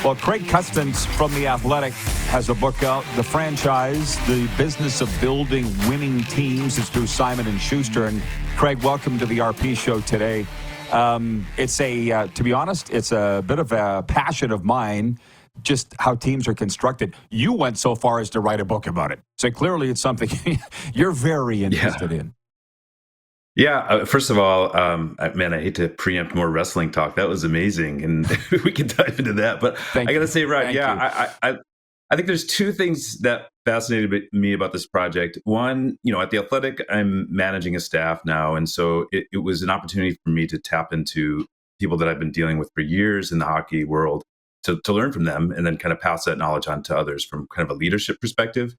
Well, Craig Custance from The Athletic has a book out, The Franchise, The Business of Building Winning Teams. It's through Simon & Schuster. And Craig, welcome to the RP show today. To be honest, it's a bit of a passion of mine, just how teams are constructed. You went so far as to write a book about it. So clearly it's something you're very interested in. Yeah. First of all, man, I hate to preempt more wrestling talk. That was amazing, and we can dive into that. But I got to say, Rod, I think there's two things that fascinated me about this project. One, at The Athletic, I'm managing a staff now, and so it was an opportunity for me to tap into people that I've been dealing with for years in the hockey world to learn from them, and then kind of pass that knowledge on to others from kind of a leadership perspective.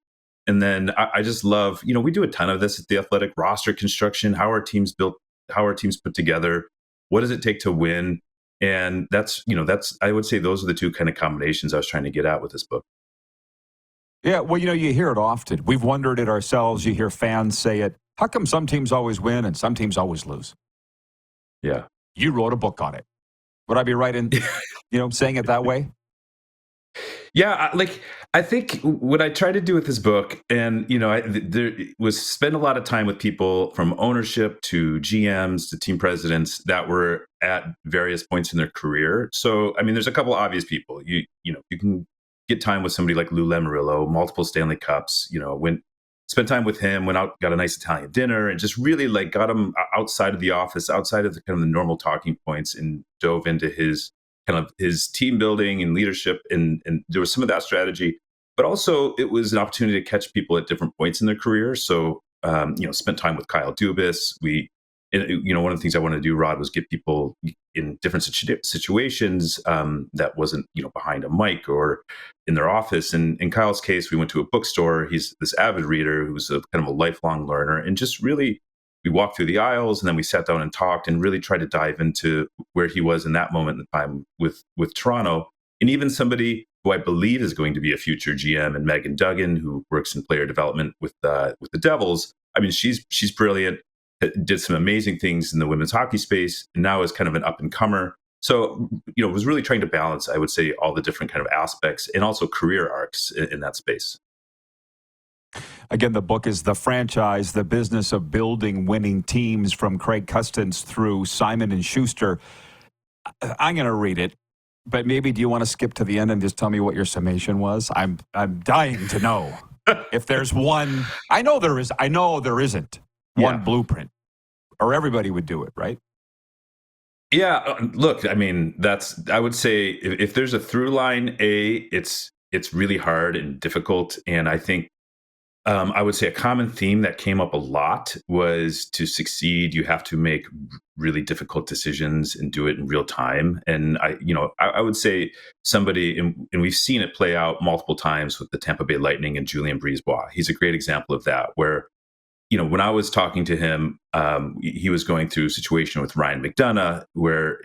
And then I just love, we do a ton of this at The Athletic: roster construction, how are teams built, how are teams put together, what does it take to win? And that's, I would say those are the two kind of combinations I was trying to get at with this book. Yeah, well, you hear it often. We've wondered it ourselves. You hear fans say it. How come some teams always win and some teams always lose? Yeah. You wrote a book on it. Would I be right in, saying it that way? Yeah, I think what I try to do with this book, and there was spend a lot of time with people from ownership to GMs to team presidents that were at various points in their career. So, I mean, there's a couple obvious people. You can get time with somebody like Lou Lamoriello, multiple Stanley Cups. Spent time with him, went out, got a nice Italian dinner, and just really got him outside of the office, outside of the kind of the normal talking points, and dove into his team building and leadership. And there was some of that strategy, but also it was an opportunity to catch people at different points in their career. So, spent time with Kyle Dubas. One of the things I wanted to do, Rod, was get people in different situations that wasn't, behind a mic or in their office. And in Kyle's case, we went to a bookstore. He's this avid reader who's a kind of a lifelong learner, and just really, we walked through the aisles, and then we sat down and talked and really tried to dive into where he was in that moment in time with Toronto. And even somebody who I believe is going to be a future GM, and Megan Duggan, who works in player development with the Devils. I mean, she's brilliant, did some amazing things in the women's hockey space, and now is kind of an up and comer. So, was really trying to balance, I would say, all the different kind of aspects and also career arcs in that space. Again, the book is The Franchise, The Business of Building Winning Teams, from Craig Custance through Simon & Schuster. I'm going to read it, but maybe do you want to skip to the end and just tell me what your summation was? I'm dying to know if there's one. I know there isn't one blueprint, or everybody would do it, right? Yeah, look, I mean, I would say if there's a through line, it's really hard and difficult. And I think I would say a common theme that came up a lot was, to succeed, you have to make really difficult decisions and do it in real time. And I would say somebody, and we've seen it play out multiple times with the Tampa Bay Lightning and Julien Brisebois. He's a great example of that, where, when I was talking to him, he was going through a situation with Ryan McDonough where,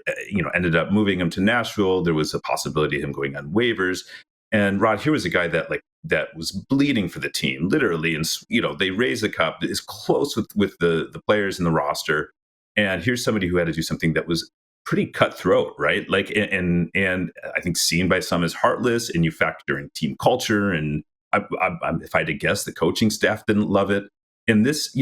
ended up moving him to Nashville. There was a possibility of him going on waivers. And Rod, here was a guy that was bleeding for the team, literally. And, they raised the cup, is close with the players in the roster. And here's somebody who had to do something that was pretty cutthroat, right? And I think seen by some as heartless, and you factor in team culture. And if I had to guess, the coaching staff didn't love it. And this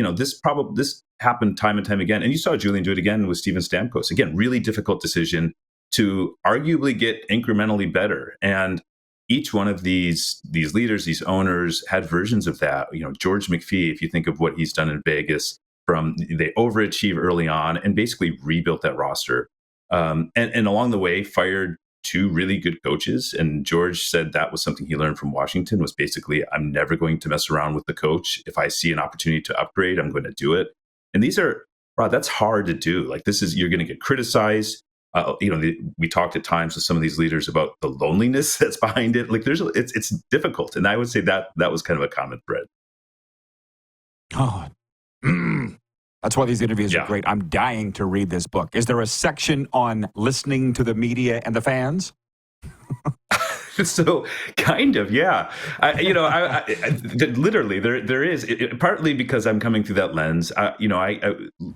happened time and time again. And you saw Julien do it again with Steven Stamkos. Again, really difficult decision to arguably get incrementally better. And each one of these leaders, these owners, had versions of that. George McPhee, if you think of what he's done in Vegas, they overachieved early on and basically rebuilt that roster. And along the way, fired two really good coaches. And George said that was something he learned from Washington, was basically, I'm never going to mess around with the coach. If I see an opportunity to upgrade, I'm going to do it. And these are, Rod, that's hard to do. You're going to get criticized. We talked at times with some of these leaders about the loneliness that's behind it. It's difficult. And I would say that was kind of a common thread. God. That's why these interviews are great. I'm dying to read this book. Is there a section on listening to the media and the fans? So kind of, yeah. Literally, there is partly because I'm coming through that lens.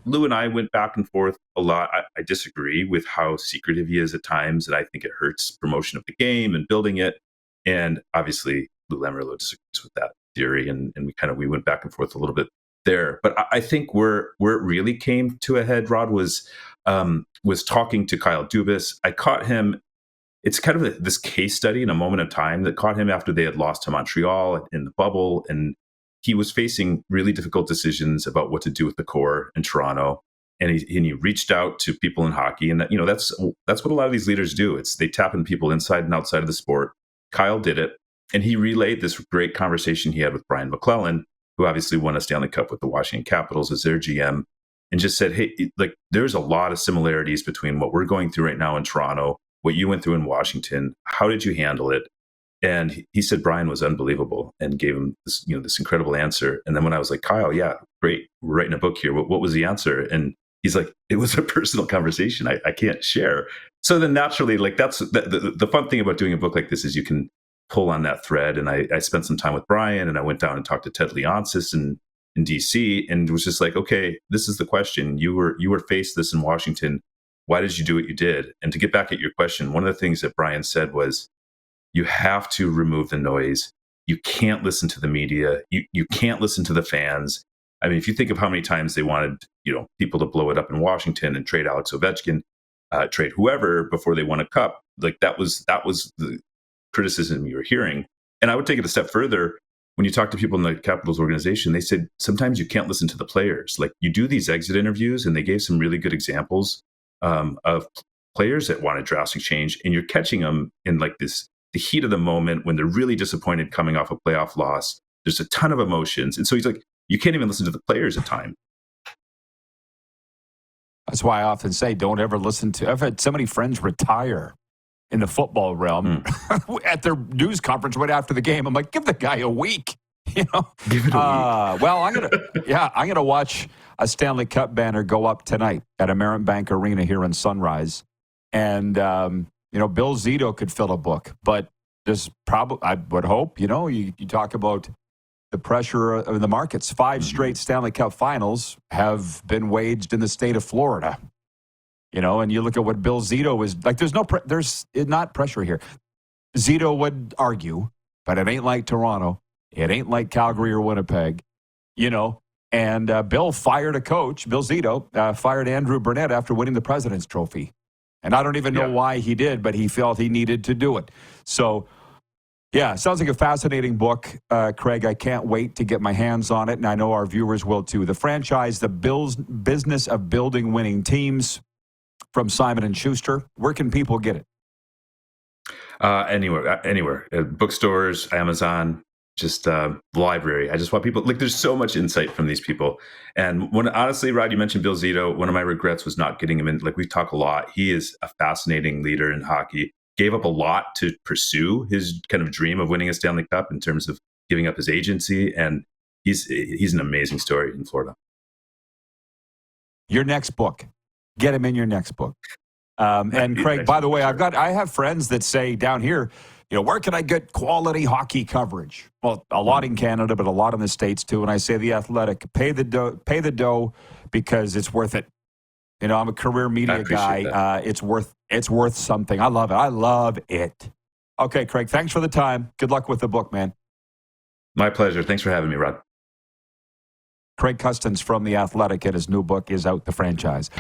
Lou and I went back and forth a lot. I disagree with how secretive he is at times, and I think it hurts promotion of the game and building it. And obviously, Lou Lamoriello disagrees with that theory, and we went back and forth a little bit there. But I think where it really came to a head, Rod, was talking to Kyle Dubas. I caught him. It's kind of this case study in a moment of time that caught him after they had lost to Montreal in the bubble. And he was facing really difficult decisions about what to do with the core in Toronto. And he reached out to people in hockey. And that's what a lot of these leaders do. They tap in people inside and outside of the sport. Kyle did it. And he relayed this great conversation he had with Brian McClellan, who obviously won a Stanley Cup with the Washington Capitals as their GM, and just said, hey, there's a lot of similarities between what we're going through right now in Toronto, what you went through in Washington. How did you handle it? And he said Brian was unbelievable and gave him this incredible answer. And then when I was like, Kyle, yeah, great, we're writing a book here. What was the answer? And he's like, it was a personal conversation I can't share. So then naturally, that's the fun thing about doing a book like this is you can pull on that thread. And I spent some time with Brian, and I went down and talked to Ted Leonsis in DC, and was just like, okay, this is the question. You were faced this in Washington. Why did you do what you did? And to get back at your question, one of the things that Brian said was, you have to remove the noise. You can't listen to the media. You can't listen to the fans. I mean, if you think of how many times they wanted, people to blow it up in Washington and trade Alex Ovechkin, trade whoever before they won a cup, that was the criticism you were hearing. And I would take it a step further. When you talk to people in the Capitals organization, they said sometimes you can't listen to the players. You do these exit interviews, and they gave some really good examples of players that wanted drastic change, and you're catching them in the heat of the moment when they're really disappointed coming off a playoff loss. There's a ton of emotions, and so he's like, you can't even listen to the players at times. That's why I often say, don't ever listen to. I've had so many friends retire in the football realm at their news conference right after the game. I'm like, give the guy a week. Give it a week. Well, I'm gonna watch a Stanley Cup banner go up tonight at American Bank Arena here in Sunrise, and Bill Zito could fill a book, but there's probably, I would hope, you talk about the pressure of the markets. 5 straight Stanley Cup finals have been waged in the state of Florida. And you look at what Bill Zito is like. There's not pressure here. Zito would argue, but it ain't like Toronto. It ain't like Calgary or Winnipeg. And Bill fired a coach. Bill Zito fired Andrew Burnett after winning the President's Trophy. And I don't even know why he did, but he felt he needed to do it. So, yeah, sounds like a fascinating book, Craig. I can't wait to get my hands on it, and I know our viewers will too. The franchise, The Business of Building Winning Teams, from Simon & Schuster. Where can people get it? Anywhere. Bookstores, Amazon, just the library. I just want people, there's so much insight from these people. And honestly, Rod, you mentioned Bill Zito. One of my regrets was not getting him in. We talk a lot. He is a fascinating leader in hockey. Gave up a lot to pursue his kind of dream of winning a Stanley Cup in terms of giving up his agency. And he's an amazing story in Florida. Your next book. Get him in your next book. And Craig, by the way, I have friends that say down here, where can I get quality hockey coverage? Well, a lot in Canada, but a lot in the States too. And I say The Athletic, pay the dough because it's worth it. I'm a career media guy. It's worth something. I love it. I love it. Okay, Craig, thanks for the time. Good luck with the book, man. My pleasure. Thanks for having me, Rod. Craig Custance from The Athletic, and his new book is out, The Franchise.